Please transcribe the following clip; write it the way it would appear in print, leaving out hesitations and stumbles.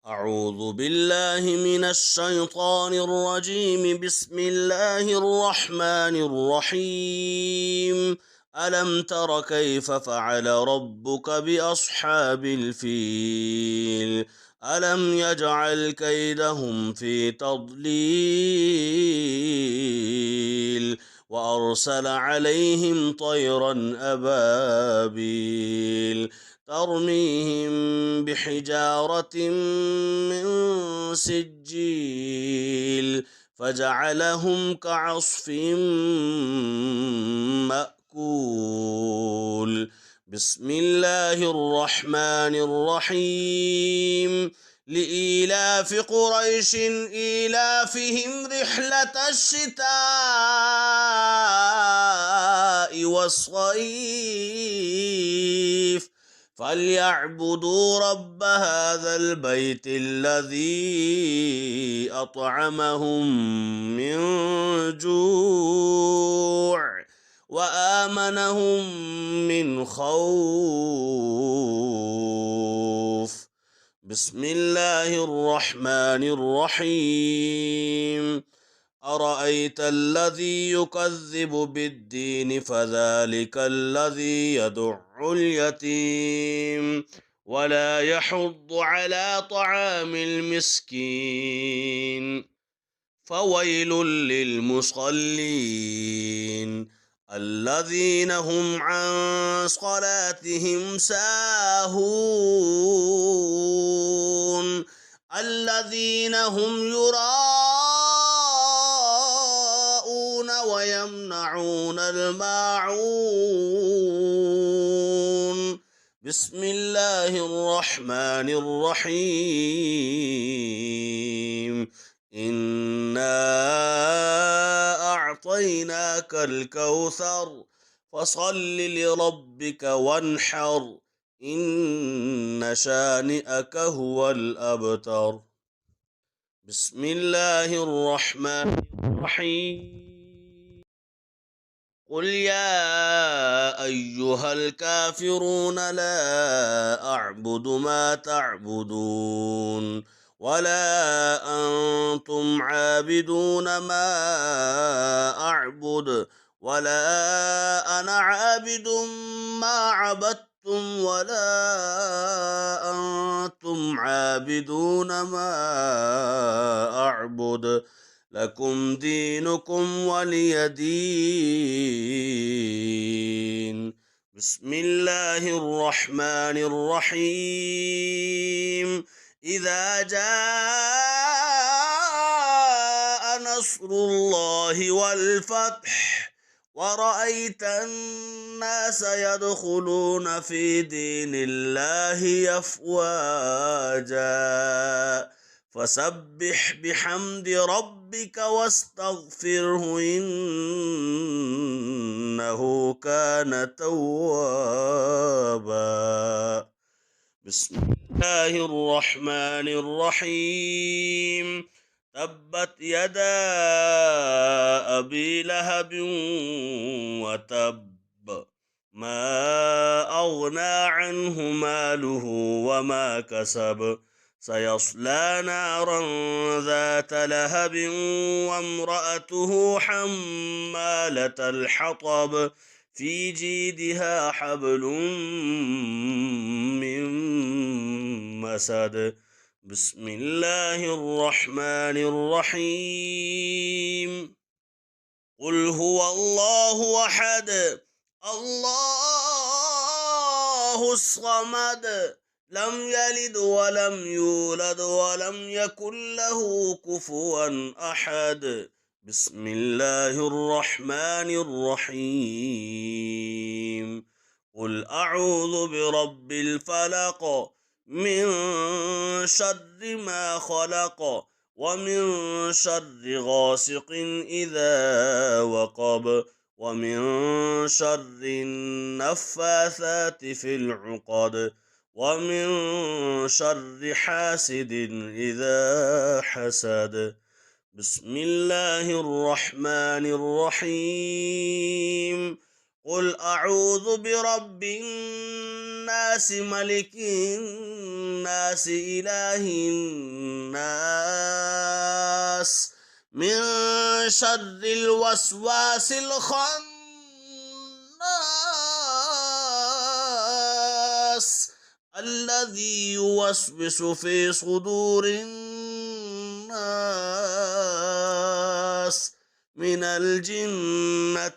أعوذ بالله من الشيطان الرجيم. بسم الله الرحمن الرحيم. ألم تر كيف فعل ربك بأصحاب الفيل؟ ألم يجعل كيدهم في تضليل وأرسل عليهم طيرا أبابيل ترميهم بحجارة من سجيل فجعلهم كعصف مأكول. بسم الله الرحمن الرحيم. لإيلاف قريش إيلافهم رحلة الشتاء والصيف فليعبدوا رب هذا البيت الذي أطعمهم من جوع وآمنهم من خوف. بسم الله الرحمن الرحيم. أرأيت الذي يكذب بالدين فذلك الذي يدع اليتيم ولا يحض على طعام المسكين فويل للمصلين الذين هم عن صلاتهم ساهون الذين هم يراءون ويمنعون الماعون. بسم الله الرحمن الرحيم. إنا أعطيناك الكوثر فصل لربك وانحر إن شانئك هو الأبتر. بسم الله الرحمن الرحيم. قل يا أيها الكافرون لا أعبد ما تعبدون ولا أنتم عابدون ما أعبد ولا أنا عابد ما عبدتم ولا أنتم عابدون ما أعبد لكم دينكم ولي دين. بسم الله الرحمن الرحيم. إذا جاء نصر الله والفتح ورأيت الناس يدخلون في دين الله أفواجا فسبح بحمد ربك واستغفره إنه كان توابا. بسم الله الرحمن الرحيم. تبت يدا أبي لهب وتب ما أغنى عنه ماله وما كسب سيصلى نارا ذات لهب وامرأته حمالة الحطب في جيدها حبل من مسد. بسم الله الرحمن الرحيم. قل هو الله أحد الله الصمد لم يلد ولم يولد ولم يكن له كفوا أحد. بسم الله الرحمن الرحيم. قل أعوذ برب الفلق من شر ما خلق ومن شر غاسق إذا وقب ومن شر النفاثات في العقد ومن شر حاسد إذا حسد. بسم الله الرحمن الرحيم. قل أعوذ برب الناس ملك الناس إله الناس من شر الوسواس الخناس الذي يوسوس في صدور الناس من الجنة